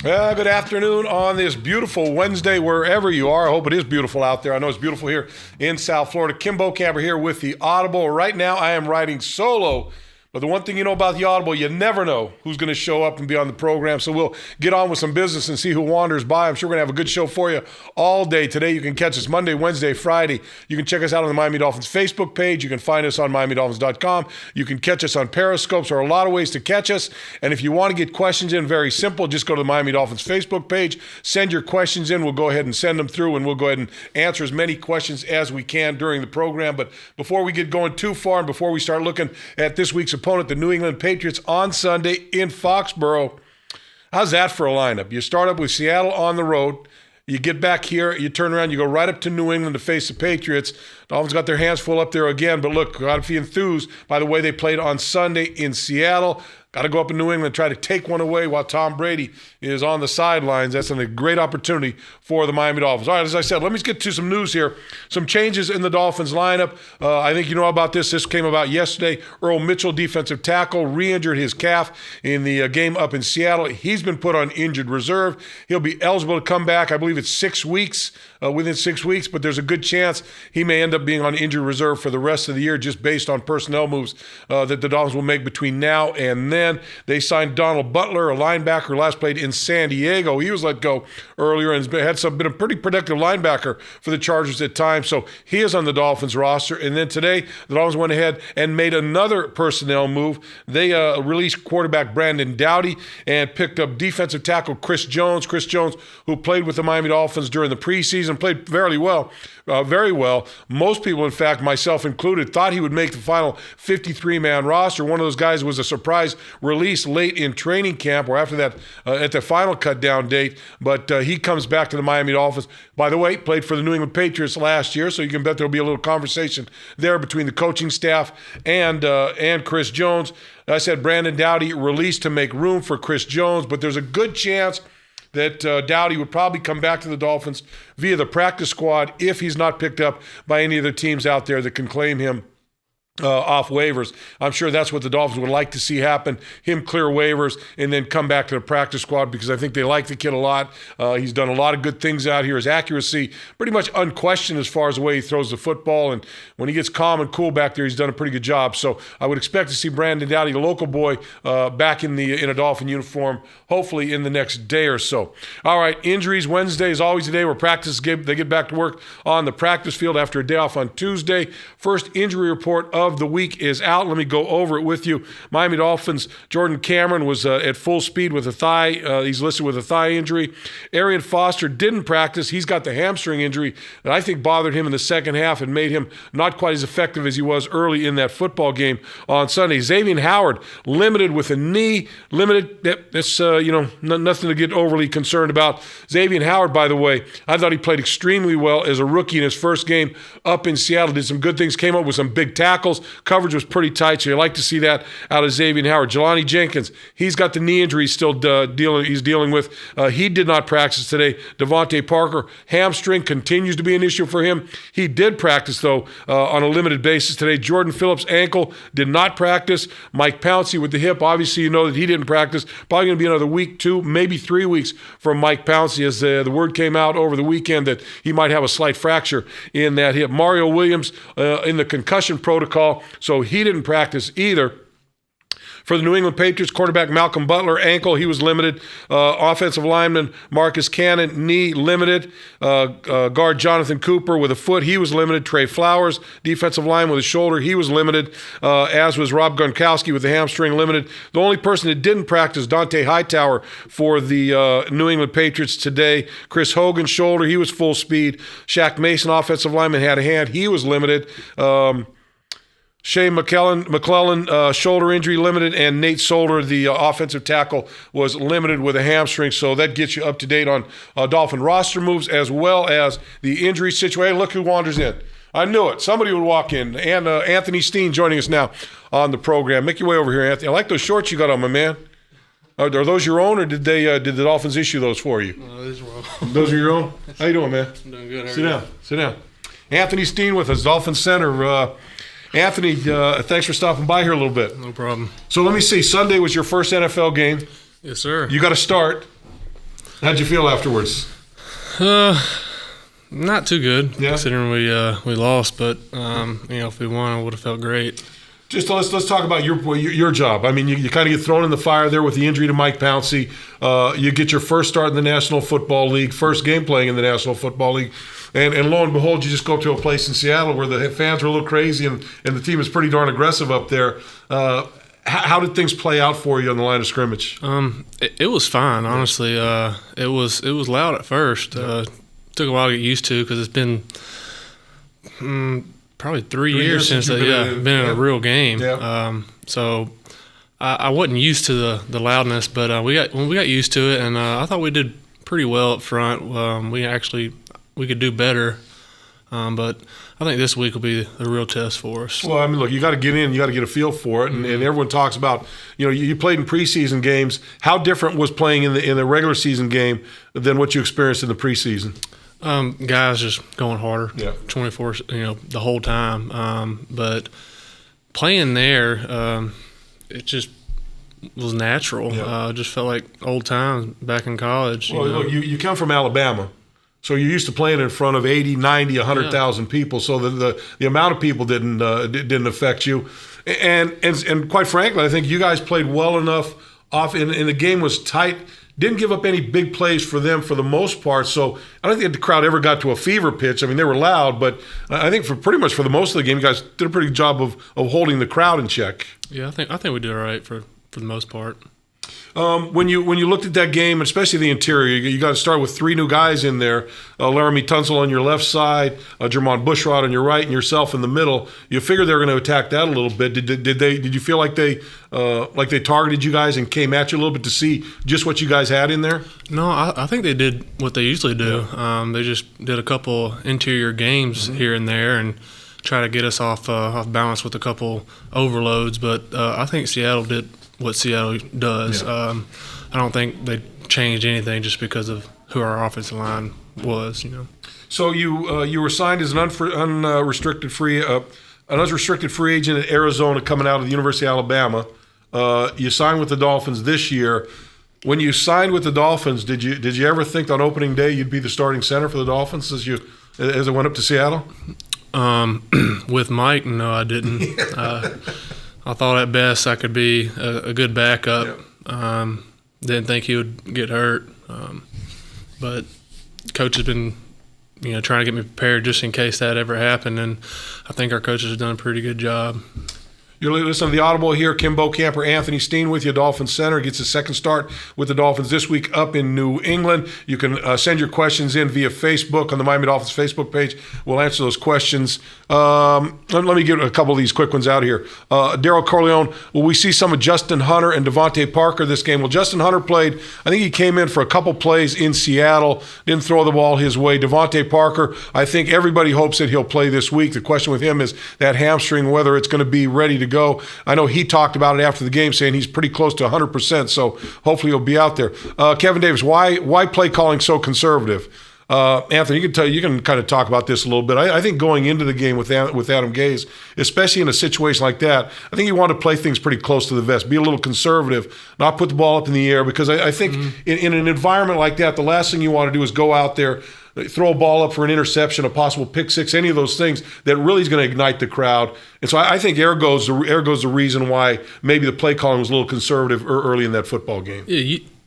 Well, good afternoon on this beautiful Wednesday, wherever you are. I hope it is beautiful out there. I know it's beautiful here in South Florida. Kim Bokamper here with the Audible. Right now, I am riding solo. But the one thing you know about the Audible, you never know who's going to show up and be on the program. So we'll get on with some business and see who wanders by. I'm sure we're going to have a good show for you all day today. You can catch us Monday, Wednesday, Friday. You can check us out on the Miami Dolphins Facebook page. You can find us on MiamiDolphins.com. You can catch us on Periscope. There are a lot of ways to catch us. And if you want to get questions in, very simple. Just go to the Miami Dolphins Facebook page. Send your questions in. We'll go ahead and send them through, and we'll go ahead and answer as many questions as we can during the program. But before we get going too far and before we start looking at this week's opponent, the New England Patriots on Sunday in Foxborough. How's that for a lineup? You start up with Seattle on the road. You get back here, you turn around, you go right up to New England to face the Patriots. Dolphins got their hands full up there again, but look, got to be enthused by the way they played on Sunday in Seattle. Got to go up in New England and try to take one away while Tom Brady is on the sidelines. That's a great opportunity for the Miami Dolphins. All right, as I said, let me get to some news here. Some changes in the Dolphins lineup. I think you know about this. This came about yesterday. Earl Mitchell, defensive tackle, re-injured his calf in the game up in Seattle. He's been put on injured reserve. He'll be eligible to come back. I believe it's 6 weeks, within 6 weeks, but there's a good chance he may end up being on injured reserve for the rest of the year just based on personnel moves that the Dolphins will make between now and then. They signed Donald Butler, a linebacker who last played in San Diego. He was let go earlier and has been a pretty productive linebacker for the Chargers at times. So he is on the Dolphins roster. And then today, the Dolphins went ahead and made another personnel move. They released quarterback Brandon Doughty and picked up defensive tackle Chris Jones. Chris Jones, who played with the Miami Dolphins during the preseason, played very well. Most people, in fact, myself included, thought he would make the final 53-man roster. One of those guys was a surprise release late in training camp or after that at the final cut-down date. But he comes back to the Miami Dolphins. By the way, played for the New England Patriots last year, so you can bet there'll be a little conversation there between the coaching staff and Chris Jones. I said Brandon Doughty released to make room for Chris Jones, but there's a good chance that Doughty would probably come back to the Dolphins via the practice squad if he's not picked up by any of the teams out there that can claim him off waivers. I'm sure that's what the Dolphins would like to see happen, him clear waivers and then come back to the practice squad because I think they like the kid a lot. He's done a lot of good things out here. His accuracy pretty much unquestioned as far as the way he throws the football, and when he gets calm and cool back there, he's done a pretty good job. So I would expect to see Brandon Doughty, the local boy, back in a Dolphin uniform, hopefully in the next day or so. All right, injuries. Wednesday is always the day where they get back to work on the practice field after a day off on Tuesday. First injury report of the week is out. Let me go over it with you. Miami Dolphins, Jordan Cameron was at full speed with a thigh. He's listed with a thigh injury. Arian Foster didn't practice. He's got the hamstring injury that I think bothered him in the second half and made him not quite as effective as he was early in that football game on Sunday. Xavier Howard, limited with a knee. Limited. That's nothing to get overly concerned about. Xavier Howard, by the way, I thought he played extremely well as a rookie in his first game up in Seattle. Did some good things, came up with some big tackles. Coverage was pretty tight, so you like to see that out of Xavier Howard. Jelani Jenkins, he's got the knee injury he's dealing with. He did not practice today. Devontae Parker, hamstring continues to be an issue for him. He did practice, though, on a limited basis today. Jordan Phillips, ankle, did not practice. Mike Pouncey with the hip, obviously you know that he didn't practice. Probably going to be another week, 2, maybe 3 weeks from Mike Pouncey as the word came out over the weekend that he might have a slight fracture in that hip. Mario Williams in the concussion protocol, so he didn't practice either. For the New England Patriots, quarterback Malcolm Butler, ankle, he was limited. Offensive lineman Marcus Cannon, knee, limited. Guard Jonathan Cooper with a foot, he was limited. Trey Flowers, defensive line with a shoulder, he was limited, as was Rob Gronkowski with the hamstring, limited. The only person that didn't practice, Dante Hightower for the New England Patriots today. Chris Hogan, shoulder, he was full speed. Shaq Mason, offensive lineman, had a hand, he was limited. Shea McClellan, shoulder injury, limited, and Nate Solder, the offensive tackle, was limited with a hamstring. So that gets you up to date on Dolphin roster moves as well as the injury situation. Look who wanders in. I knew it. Somebody would walk in. And Anthony Steen joining us now on the program. Make your way over here, Anthony. I like those shorts you got on, my man. Are those your own, or did the Dolphins issue those for you? No, those are all. Those are your own? How you doing, man? I'm doing good. Sit down. Anthony Steen with us, Dolphin Center. Anthony, thanks for stopping by here a little bit. No problem. So let me see. Sunday was your first NFL game. Yes, sir. You got to start. How'd you feel afterwards? Not too good, considering we lost. But if we won, I would have felt great. Just let's talk about your job. I mean, you kind of get thrown in the fire there with the injury to Mike Pouncey. You get your first start in the National Football League, first game playing in the National Football League, and lo and behold, you just go up to a place in Seattle where the fans are a little crazy and the team is pretty darn aggressive up there. How did things play out for you on the line of scrimmage? It was fine, honestly. It was loud at first. Took a while to get used to because it's been probably 3 years since I've been in a real game. Yeah. So I wasn't used to the loudness, but we got used to it, and I thought we did pretty well up front. We could do better, but I think this week will be the real test for us. Well, I mean, look, you got to get in, you got to get a feel for it, and everyone talks about, you played in preseason games. How different was playing in the regular season game than what you experienced in the preseason? Guys just going harder, 24, the whole time. But playing there, it just was natural. Just felt like old times back in college. Well, look, you come from Alabama, so you're used to playing in front of 80, 90, 100,000 people. So the amount of people didn't affect you, and quite frankly, I think you guys played well enough off, and the game was tight. Didn't give up any big plays for them for the most part, so I don't think the crowd ever got to a fever pitch. I mean, they were loud, but I think for the most of the game, you guys did a pretty good job of holding the crowd in check. Yeah, I think we did all right for the most part. When you looked at that game, especially the interior, you got to start with three new guys in there: Laramie Tunsil on your left side, Jermon Bushrod on your right, and yourself in the middle. You figured they were going to attack that a little bit. Did you feel like they targeted you guys and came at you a little bit to see just what you guys had in there? No, I think they did what they usually do. They just did a couple interior games here and there and try to get us off balance with a couple overloads. But I think Seattle did what Seattle does. I don't think they changed anything just because of who our offensive line was. So you were signed as an unrestricted free agent at Arizona, coming out of the University of Alabama. You signed with the Dolphins this year. When you signed with the Dolphins, did you ever think on opening day you'd be the starting center for the Dolphins as it went up to Seattle? With Mike, no, I didn't. I thought at best I could be a good backup. Didn't think he would get hurt. But coach has been, trying to get me prepared just in case that ever happened, and I think our coaches have done a pretty good job. You're listening to the Audible here. Kim Bokamper, Anthony Steen with you, Dolphins center. Gets his second start with the Dolphins this week up in New England. You can send your questions in via Facebook on the Miami Dolphins Facebook page. We'll answer those questions. Let me get a couple of these quick ones out here. Daryl Corleone, will we see some of Justin Hunter and Devontae Parker this game? Well, Justin Hunter played, I think he came in for a couple plays in Seattle, didn't throw the ball his way. Devontae Parker, I think everybody hopes that he'll play this week. The question with him is that hamstring, whether it's going to be ready to go. I know he talked about it after the game, saying he's pretty close to 100%, so hopefully he'll be out there. Kevin Davis, why play calling so conservative? Anthony, you can kind of talk about this a little bit. I think going into the game with Adam Gase, especially in a situation like that, I think you want to play things pretty close to the vest, be a little conservative, not put the ball up in the air, because I think in an environment like that, the last thing you want to do is go out there, throw a ball up for an interception, a possible pick six, any of those things that really is going to ignite the crowd. And so I think ergo's the reason why maybe the play calling was a little conservative early in that football game.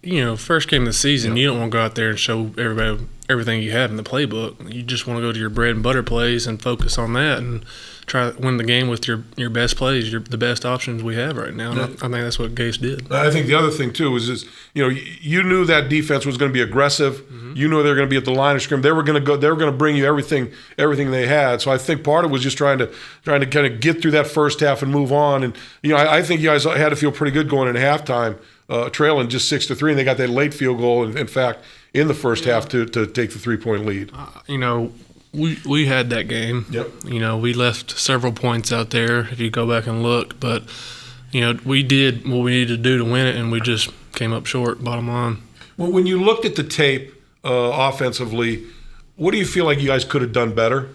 Yeah, first game of the season, you don't want to go out there and show everybody everything you have in the playbook. You just want to go to your bread and butter plays and focus on that and try to win the game with your best plays, the best options we have right now. And I think that's what Gase did. I think the other thing too is you knew that defense was going to be aggressive. Mm-hmm. You knew they were going to be at the line of scrimmage. They were going to bring you everything they had. So I think part of it was just trying to kind of get through that first half and move on. And I think you guys had to feel pretty good going into halftime, trailing just 6-3, and they got that late field goal. In fact, in the first half to take the 3-point lead. We had that game. Yep. We left several points out there if you go back and look, but we did what we needed to do to win it, and we just came up short, bottom line. Well, when you looked at the tape offensively, what do you feel like you guys could have done better?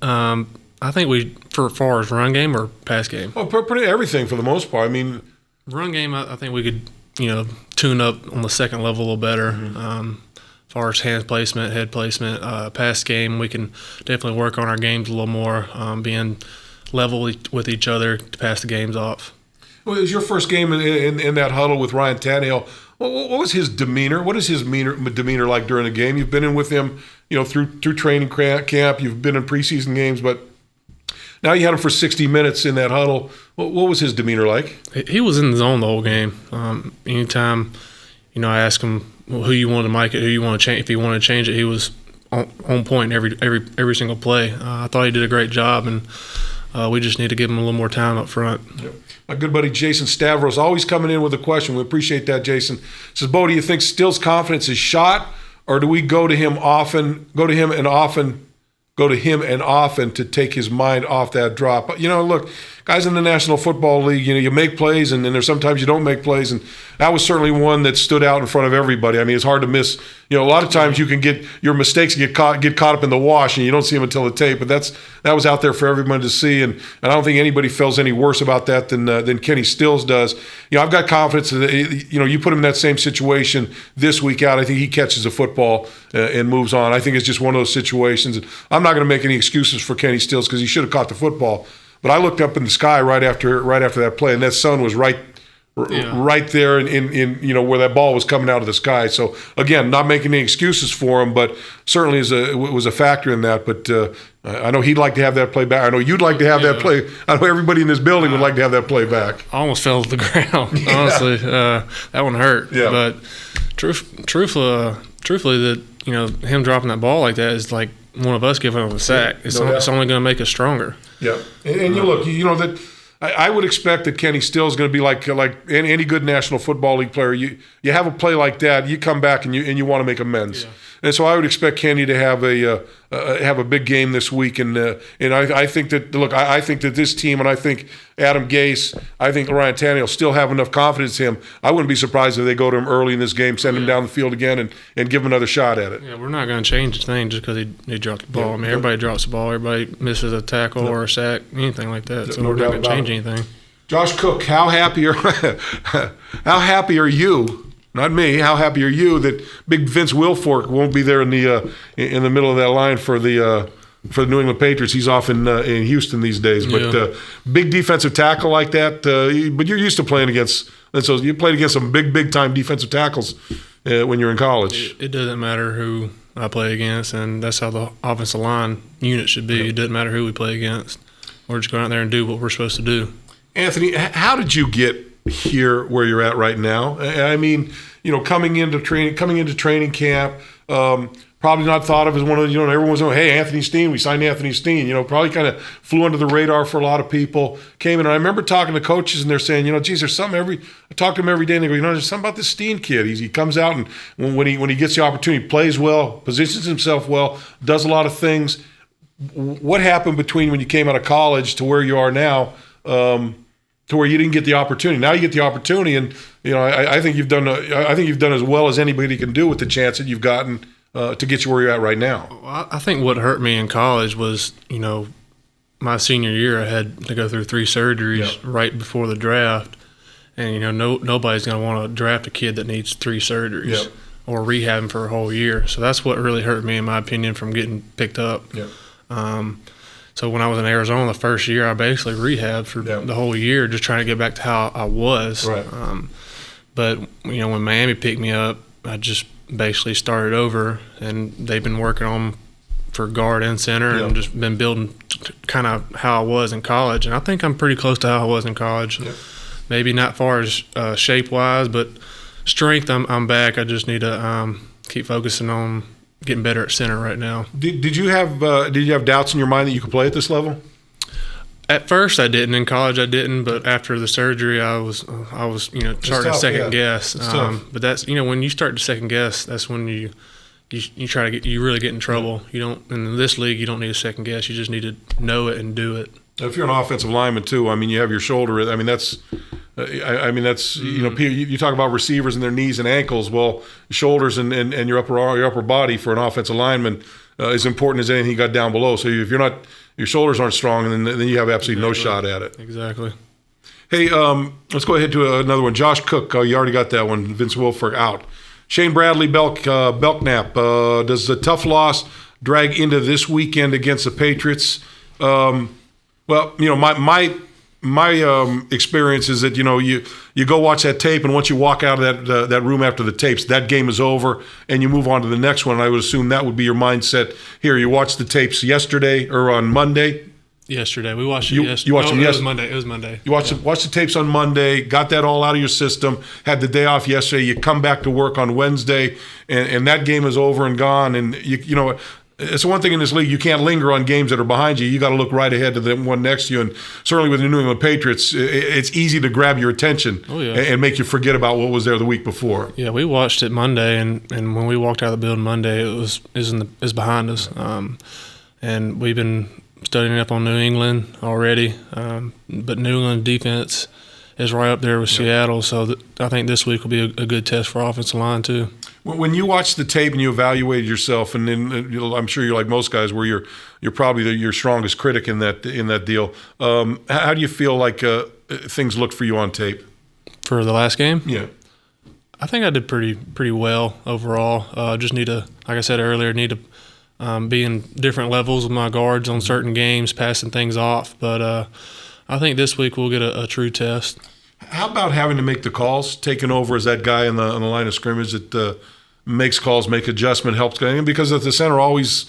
I think for far as run game or pass game? Well, pretty everything for the most part. I mean, run game, I think we could tune up on the second level a little better. As far as hand placement, head placement, pass game, we can definitely work on our games a little more, being level with each other to pass the games off. Well, it was your first game in that huddle with Ryan Tannehill. What was his demeanor? What is his demeanor like during the game? You've been in with him, through training camp. You've been in preseason games, but now you had him for 60 minutes in that huddle. What was his demeanor like? He was in the zone the whole game. Anytime, I asked him who you wanted to mic it, who you want to change. If he wanted to change it, he was on point every single play. I thought he did a great job, and we just need to give him a little more time up front. Yep. My good buddy Jason Stavros always coming in with a question. We appreciate that, Jason. Says, Bo, do you think Still's confidence is shot, or do we go to him and often to take his mind off that drop? But, look, guys in the National Football League, you make plays, and there's sometimes you don't make plays, and that was certainly one that stood out in front of everybody. I mean, it's hard to miss. A lot of times you can get your mistakes get caught up in the wash, and you don't see them until the tape. But that was out there for everyone to see, and I don't think anybody feels any worse about that than Kenny Stills does. I've got confidence that you put him in that same situation this week out. I think he catches the football and moves on. I think it's just one of those situations. And I'm not going to make any excuses for Kenny Stills because he should have caught the football. But I looked up in the sky right after that play, and that sun was right there in where that ball was coming out of the sky. So again, not making any excuses for him, but certainly was a factor in that. But I know he'd like to have that play back. I know you'd like to have that play. I know everybody in this building would like to have that play back. I almost fell to the ground. Honestly, that one hurt. Yeah. But truthfully, that him dropping that ball like that is like one of us giving him a sack. It's only going to make us stronger. Yeah, and you look, that I would expect that Kenny Stills is going to be like any good National Football League player. You have a play like that, you come back and you want to make amends. Yeah. And so I would expect Kenny to have a big game this week, and I think that I think that this team, and I think Adam Gase, I think Ryan Tannehill still have enough confidence in him. I wouldn't be surprised if they go to him early in this game, send him down the field again, and give him another shot at it. Yeah, we're not going to change a thing just because he dropped the ball. Yeah. I mean, everybody drops the ball, everybody misses a tackle or a sack, anything like that. So we're not going to change anything. Josh Cook, how happy are you? Not me. How happy are you that Big Vince Wilfork won't be there in the middle of that line for the New England Patriots? He's off in Houston these days. But big defensive tackle like that. But you're used to playing against, and so you played against some big time defensive tackles when you're in college. It doesn't matter who I play against, and that's how the offensive line unit should be. Yep. It doesn't matter who we play against. We're just going out there and do what we're supposed to do. Anthony, how did you get here where you're at right now? I mean, coming into training camp, probably not thought of as one of everyone's going, hey, Anthony Steen, we signed Anthony Steen. Probably kind of flew under the radar for a lot of people. Came in, and I remember talking to coaches, and they're saying, geez, there's something I talk to them every day, and they go, there's something about this Steen kid. He comes out, and when he gets the opportunity, plays well, positions himself well, does a lot of things. What happened between when you came out of college to where you are now? To where you didn't get the opportunity. Now you get the opportunity, and I think you've done as well as anybody can do with the chance that you've gotten to get you where you're at right now. Well, I think what hurt me in college was, my senior year I had to go through 3 surgeries right before the draft, and nobody's going to want to draft a kid that needs 3 surgeries or rehab him for a whole year. So that's what really hurt me, in my opinion, from getting picked up. So when I was in Arizona the first year, I basically rehabbed for the whole year, just trying to get back to how I was. Right. But when Miami picked me up, I just basically started over, and they've been working on for guard and center, and just been building kind of how I was in college. And I think I'm pretty close to how I was in college. Maybe not far as shape wise, but strength, I'm back. I just need to keep focusing on getting better at center right now. Did you have doubts in your mind that you could play at this level? At first, I didn't. In college, I didn't. But after the surgery, I was starting to second guess. But that's when you start to second guess, that's when you really get in trouble. You don't in this league. You don't need to second guess. You just need to know it and do it. If you're an offensive lineman too, you have your shoulder. That's. You talk about receivers and their knees and ankles. Well, shoulders and your upper body for an offensive lineman is important as anything you got down below. So if your shoulders aren't strong, then you have absolutely no shot at it. Exactly. Hey, let's go ahead to another one. Josh Cook, you already got that one. Vince Wilfork out. Shane Bradley Belknap. Does the tough loss drag into this weekend against the Patriots? Well, my experience is that you go watch that tape, and once you walk out of that room after the tapes, that game is over, and you move on to the next one. I would assume that would be your mindset here. You watched the tapes yesterday or on Monday. Yesterday, we watched it yesterday. You watched them yesterday. yesterday. It was Monday. You watched the tapes on Monday, got that all out of your system, had the day off yesterday. You come back to work on Wednesday, and that game is over and gone. And you know, it's one thing in this league, you can't linger on games that are behind you. You got to look right ahead to the one next to you. And certainly with the New England Patriots, it's easy to grab your attention and make you forget about what was there the week before. Yeah, we watched it Monday, and when we walked out of the building Monday, it was behind us. And we've been studying up on New England already, but New England defense is right up there with Seattle, so I think this week will be a good test for offensive line too. When you watch the tape and you evaluated yourself, and then I'm sure you're like most guys, where you're probably your strongest critic in that deal. How do you feel like things looked for you on tape for the last game? Yeah, I think I did pretty well overall. Just need to, like I said earlier, be in different levels with my guards on certain games, passing things off. But I think this week we'll get a true test. How about having to make the calls, taking over as that guy on the line of scrimmage that makes calls, make adjustment, helps, because at the center always,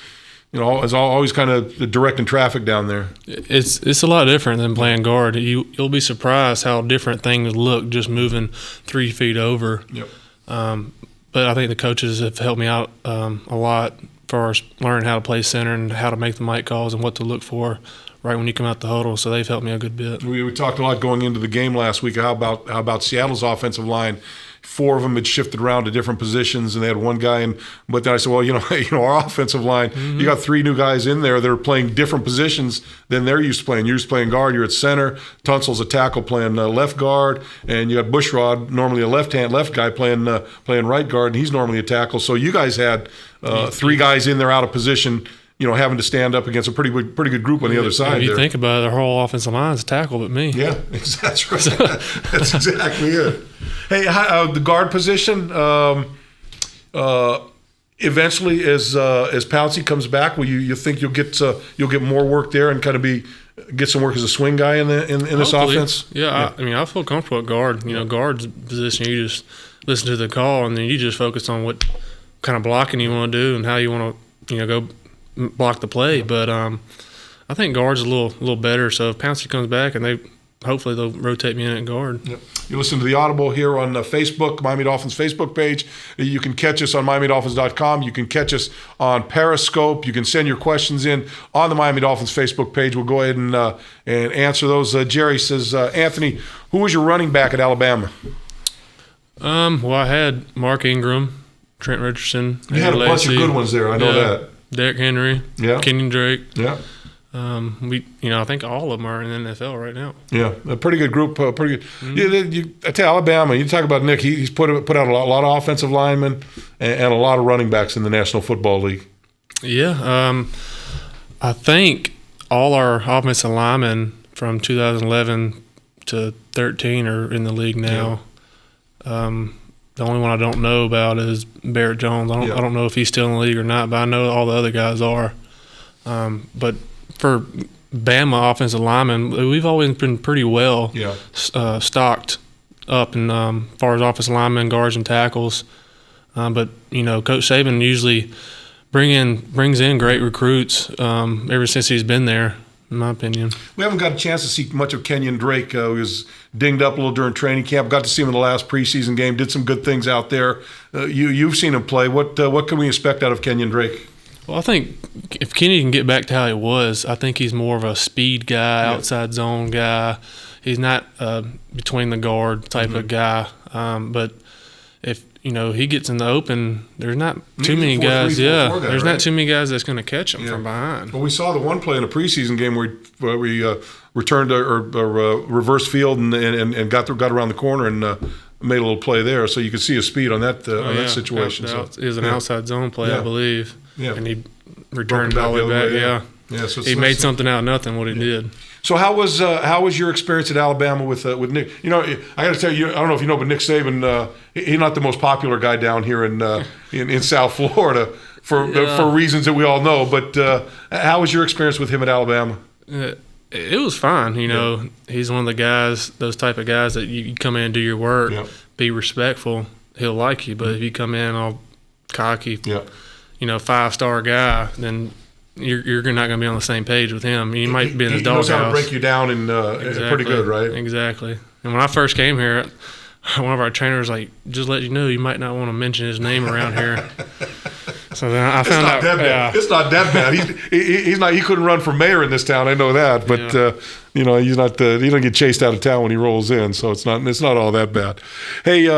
is always kind of directing traffic down there. It's a lot different than playing guard. You'll be surprised how different things look just moving 3 feet over. Yep. But I think the coaches have helped me out a lot for learning how to play center and how to make the mic calls and what to look for right when you come out the huddle. So they've helped me a good bit. We talked a lot going into the game last week. How about Seattle's offensive line? 4 of them had shifted around to different positions, and they had one guy. But then I said, well, our offensive line, you got 3 new guys in there that are playing different positions than they're used to playing. You're used to playing guard. You're at center. Tunsil's a tackle playing left guard, and you got Bushrod, normally a left guy playing right guard, and he's normally a tackle. So you guys had 3 guys in there out of position, having to stand up against a pretty good group on the other side. If you think about it, their whole offensive line is a tackle but me. Yeah, that's right. That's exactly it. Hey, the guard position, eventually as Pouncey comes back, will you think you'll get more work there and kind of get some work as a swing guy in this offense? Yeah. I feel comfortable at guard. Guard's position, you just listen to the call and then you just focus on what kind of blocking you want to do and how you want to go block the play. But I think guard's a little better. So if Pouncey comes back and hopefully they'll rotate me in at guard. Yep. You listen to the Audible here on Facebook, Miami Dolphins Facebook page. You can catch us on MiamiDolphins.com. You can catch us on Periscope. You can send your questions in on the Miami Dolphins Facebook page. We'll go ahead and answer those. Jerry says, Anthony, who was your running back at Alabama? Well, I had Mark Ingram, Trent Richardson. You had a bunch of good ones there. I know that. Derrick Henry, Kenyon Drake. Yeah. I think all of them are in the NFL right now. Yeah, a pretty good group. Pretty good. Mm-hmm. I tell you, Alabama. You talk about Nick. He's put out a lot of offensive linemen and a lot of running backs in the National Football League. Yeah, I think all our offensive linemen from 2011 to 13 are in the league now. Yeah. The only one I don't know about is Barrett Jones. I don't know if he's still in the league or not, but I know all the other guys are. But for Bama offensive linemen, we've always been pretty well stocked up in far as offensive linemen, guards, and tackles. But Coach Saban usually brings in great recruits ever since he's been there, in my opinion. We haven't got a chance to see much of Kenyon Drake. He was dinged up a little during training camp. Got to see him in the last preseason game. Did some good things out there. You've seen him play. What can we expect out of Kenyon Drake? Well, I think if Kenny can get back to how he was, I think he's more of a speed guy, outside zone guy. He's not between the guard type of guy. But if he gets in the open, there's not too many guys. There's not too many guys that's going to catch him from behind. Well, we saw the one play in a preseason game where we returned or reverse field and got around the corner and made a little play there. So you could see his speed on that situation. It was an outside zone play, I believe. Yeah. And he returned all the way back. Yeah. So he made something out of nothing, what he did. So how was your experience at Alabama with Nick? You know, I got to tell you, I don't know if you know, but Nick Saban, he's not the most popular guy down here in South Florida for reasons that we all know. But how was your experience with him at Alabama? It was fine. You know, he's one of the guys, those type of guys that you come in and do your work, be respectful, he'll like you. But if you come in all cocky, you know, 5-star guy, then you're not going to be on the same page with him. You might be in his doghouse. He knows how to break you down and pretty good, right? Exactly. And when I first came here, one of our trainers like, just let you know, you might not want to mention his name around here. So then I found out. It's not that bad. He's not. He couldn't run for mayor in this town. I know that. But you know, he's not. He doesn't get chased out of town when he rolls in. So it's not all that bad. Hey,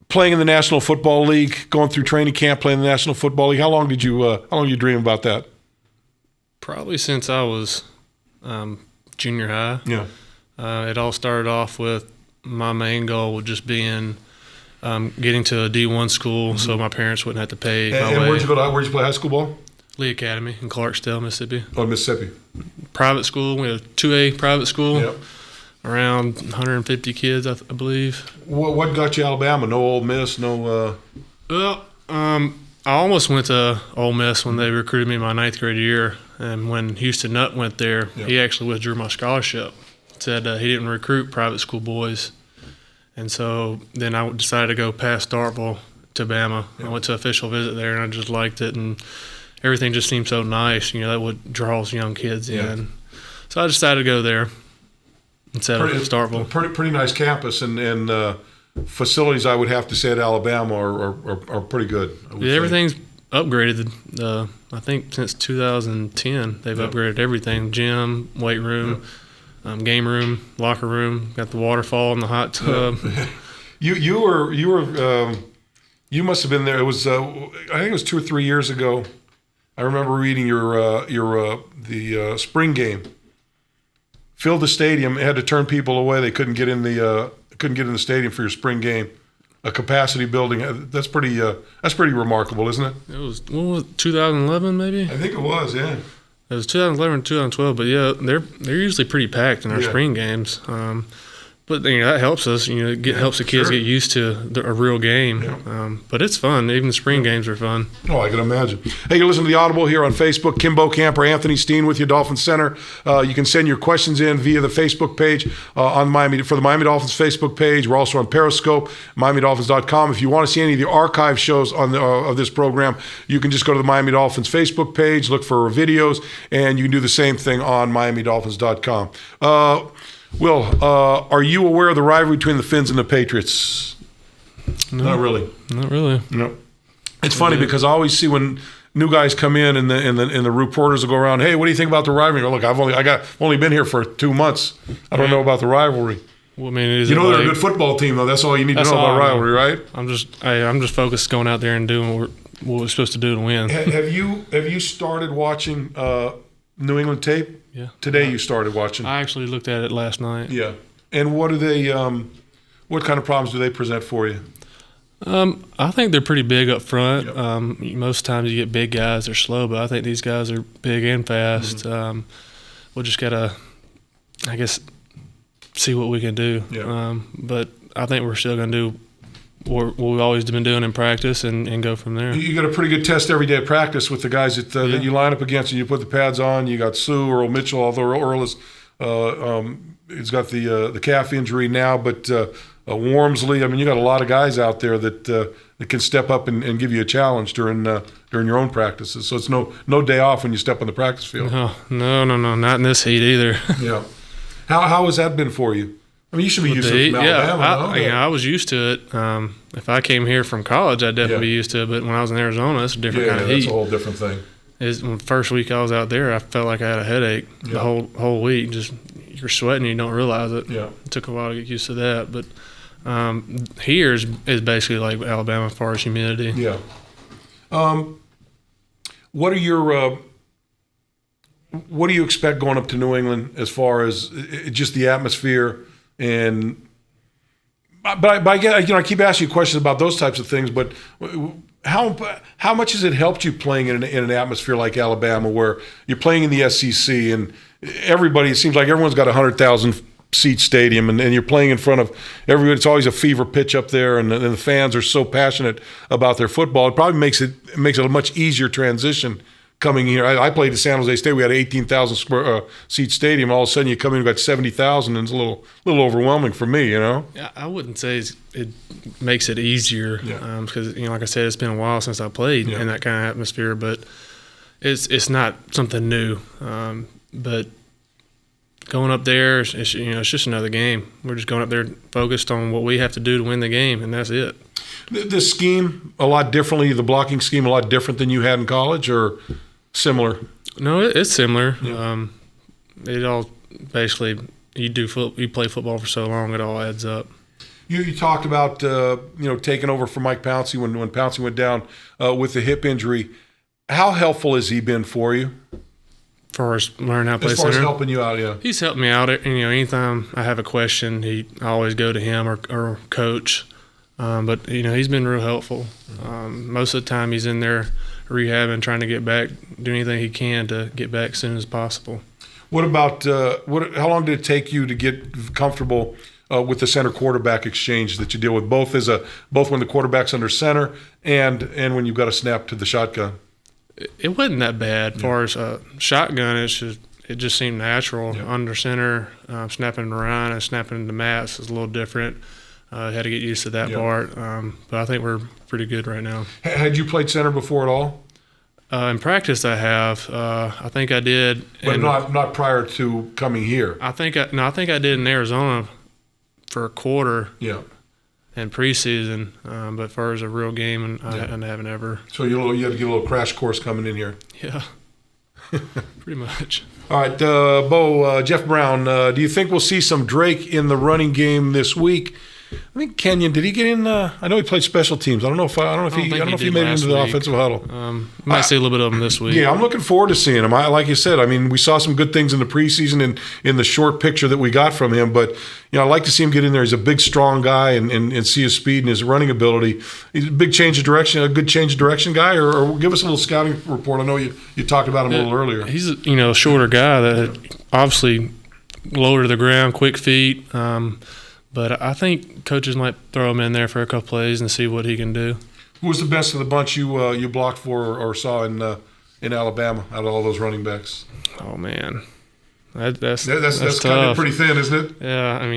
playing in the National Football League, going through training camp, playing in the National Football League. How long did you dream about that? Probably since I was junior high. Yeah. It all started off with my main goal just being getting to a D1 school, so my parents wouldn't have to pay my way. Where'd you go to? Where'd you play high school ball? Lee Academy in Clarksdale, Mississippi. Oh, Mississippi. Private school. We had a 2A private school. Yep. Around 150 kids, I believe. What got you Alabama? No Ole Miss, no. Well, I almost went to Ole Miss when they recruited me in my 9th grade year, and when Houston Nutt went there, he actually withdrew my scholarship. Said he didn't recruit private school boys, and so then I decided to go past Starkville to Bama. I went to official visit there, and I just liked it, and everything just seemed so nice. You know, that what draws young kids in. So I decided to go there instead of Starkville. Pretty nice campus, and facilities, I would have to say, at Alabama are pretty good. Everything's upgraded. I think since 2010, they've upgraded everything: gym, weight room, game room, locker room. Got the waterfall and the hot tub. You must have been there. It was I think it was 2 or 3 years ago. I remember reading the spring game. Filled the stadium. It had to turn people away. They couldn't get in the stadium for your spring game. A capacity building. That's pretty remarkable, isn't it? It was 2011 maybe. I think it was. Yeah. It was 2011 or 2012, but yeah, they're usually pretty packed in our spring games. But you know, that helps us. You know, helps the kids get used to a real game. Yeah. But it's fun. Even the spring games are fun. Oh, I can imagine. Hey, you listen to the Audible here on Facebook. Kim Bokamper, Anthony Steen with you, Dolphins Center. You can send your questions in via the Facebook page on for the Miami Dolphins Facebook page. We're also on Periscope, MiamiDolphins.com. If you want to see any of the archive shows of this program, you can just go to the Miami Dolphins Facebook page, look for videos, and you can do the same thing on MiamiDolphins.com. Will, are you aware of the rivalry between the Finns and the Patriots? No, not really. Not really. No. It's funny because I always see when new guys come in and the reporters will go around, hey, what do you think about the rivalry? I go, look, I've only been here for 2 months. I don't know about the rivalry. Well, I mean, they're a good football team though. That's all you need to know about rivalry, right? I'm just focused going out there and doing what we're supposed to do to win. Have you started watching New England tape? Yeah. Today you started watching. I actually looked at it last night. Yeah. And what do they? What kind of problems do they present for you? I think they're pretty big up front. Yep. Most times you get big guys, they're slow, but I think these guys are big and fast. Mm-hmm. We'll just gotta, I guess, see what we can do. Yep. But I think we're still gonna do what we've always been doing in practice and go from there. You got a pretty good test every day at practice with the guys that you line up against, and you put the pads on. You got Sue, Earl Mitchell, although Earl is he's got the calf injury now, but Wormsley. I mean, you got a lot of guys out there that can step up and give you a challenge during your own practices. So it's no day off when you step on the practice field. No, not in this heat either. Yeah. How has that been for you? I mean, you should be used to it from Alabama. I was used to it. If I came here from college, I'd definitely be used to it. But when I was in Arizona, it's a different kind of heat. That's a whole different thing. When the first week I was out there, I felt like I had a headache the whole week. Just you're sweating, and you don't realize it. Yeah. It took a while to get used to that. But here is basically like Alabama as far as humidity. Yeah. What are your what do you expect going up to New England as far as just the atmosphere? But I get, I keep asking you questions about those types of things. But how much has it helped you playing in an atmosphere like Alabama, where you're playing in the SEC and everybody, it seems like everyone's got 100,000 seat stadium, and you're playing in front of everybody. It's always a fever pitch up there, and the fans are so passionate about their football. It probably makes it a much easier transition coming here. I played at San Jose State. We had an 18,000 seat stadium. All of a sudden, you come in and got 70,000, and it's a little overwhelming for me. Yeah, I wouldn't say it makes it easier because like I said, it's been a while since I played in that kind of atmosphere, but it's not something new. But going up there, it's just another game. We're just going up there focused on what we have to do to win the game, and that's it. The scheme a lot differently. The blocking scheme a lot different than you had in college, or similar? No, it's similar. Yeah. It all basically you play football for so long, it all adds up. You talked about taking over for Mike Pouncey when Pouncey went down with the hip injury. How helpful has he been for you? As far as learning how to play as far center? As helping you out, yeah. He's helped me out. Anytime I have a question, I always go to him or coach. But he's been real helpful. Most of the time, he's in there rehabbing, trying to get back, do anything he can to get back as soon as possible. What about how long did it take you to get comfortable with the center quarterback exchange that you deal with, both when the quarterback's under center and when you've got to snap to the shotgun? It wasn't that bad. As far as shotgun, it just seemed natural. Under center, snapping around and snapping the mats is a little different. Had to get used to that part, but I think we're pretty good right now. Had you played center before at all? In practice, I have. I think I did, but not prior to coming here. I think I did in Arizona for a quarter. Yeah. And preseason, but as far as a real game, I haven't ever. So you had to get a little crash course coming in here. Yeah, pretty much. All right, Bo, Jeff Brown, do you think we'll see some Drake in the running game this week? I think Kenyon, did he get in? I know he played special teams. I don't know if he made it into the offensive huddle. Might see a little bit of him this week. Yeah, I'm looking forward to seeing him. Like you said, we saw some good things in the preseason and in the short picture that we got from him. But I'd like to see him get in there. He's a big, strong guy, and see his speed and his running ability. He's a big change of direction, a good change of direction guy. Or give us a little scouting report. I know you talked about him a little earlier. He's a shorter guy that obviously low to the ground, quick feet. But I think coaches might throw him in there for a couple plays and see what he can do. Who was the best of the bunch you blocked for or saw in Alabama out of all those running backs? Oh man, that's kind of pretty thin, isn't it? Yeah,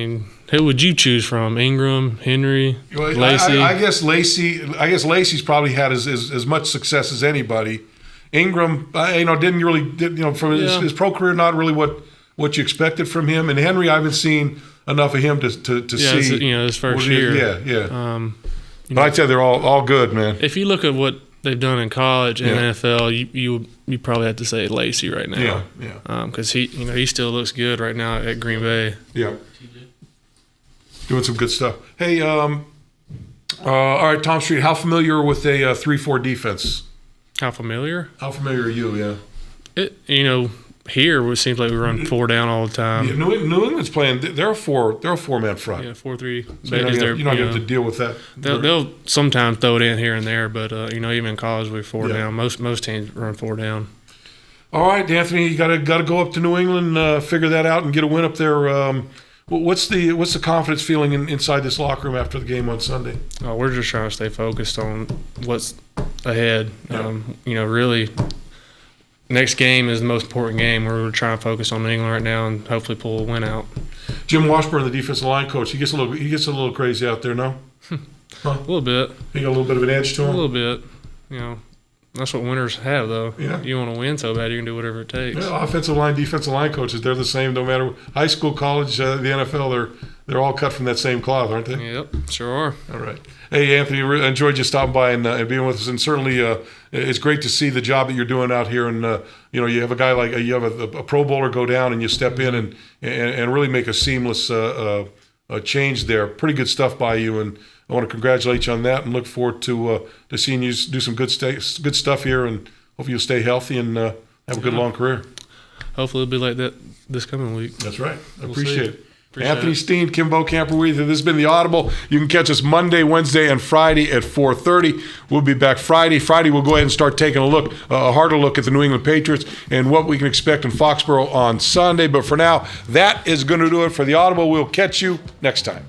who would you choose from? Ingram, Henry, Lacey? I guess Lacey's probably had as much success as anybody. Ingram, from his pro career, not really what you expected from him. And Henry, I haven't seen enough of him to see. His first year. Yeah. But I'd say they're all good, man. If you look at what they've done in college and NFL, you probably have to say Lacey right now. Yeah. Because he still looks good right now at Green Bay. Yeah. Doing some good stuff. Hey, all right, Tom Street, how familiar with a 3-4 defense? How familiar? How familiar are you? Yeah. Here it seems like we run 4 down all the time. Yeah, New England's playing. They're a 4-man front. Yeah, 4-3. So you're not going to have to deal with that. They'll sometimes throw it in here and there, but even in college we're 4 down. Most teams run 4 down. All right, Anthony, you got to go up to New England, figure that out, and get a win up there. What's the confidence feeling inside this locker room after the game on Sunday? We're just trying to stay focused on what's ahead. Yeah. Really. Next game is the most important game. We're trying to focus on New England right now and hopefully pull a win out. Jim Washburn, the defensive line coach, he gets a little crazy out there, no? Huh? A little bit. He got a little bit of an edge to him. A little bit. That's what winners have, though. Yeah. You want to win so bad, you can do whatever it takes. Yeah, offensive line, defensive line coaches, they're the same no matter high school, college, the NFL. They're all cut from that same cloth, aren't they? Yep, sure are. All right. Hey, Anthony, enjoyed you stopping by and being with us, and certainly it's great to see the job that you're doing out here. And you have a guy like you have a Pro Bowler go down, and you step in and really make a seamless change there. Pretty good stuff by you, and I want to congratulate you on that, and look forward to seeing you do some good stuff here, and hope you'll stay healthy and have a good long career. Hopefully it'll be like that this coming week. That's right. I appreciate it. Appreciate Anthony it. Steen, Kim Bokamper with you. This has been The Audible. You can catch us Monday, Wednesday, and Friday at 4:30. We'll be back Friday. Friday, we'll go ahead and start taking a harder look at the New England Patriots and what we can expect in Foxborough on Sunday. But for now, that is going to do it for The Audible. We'll catch you next time.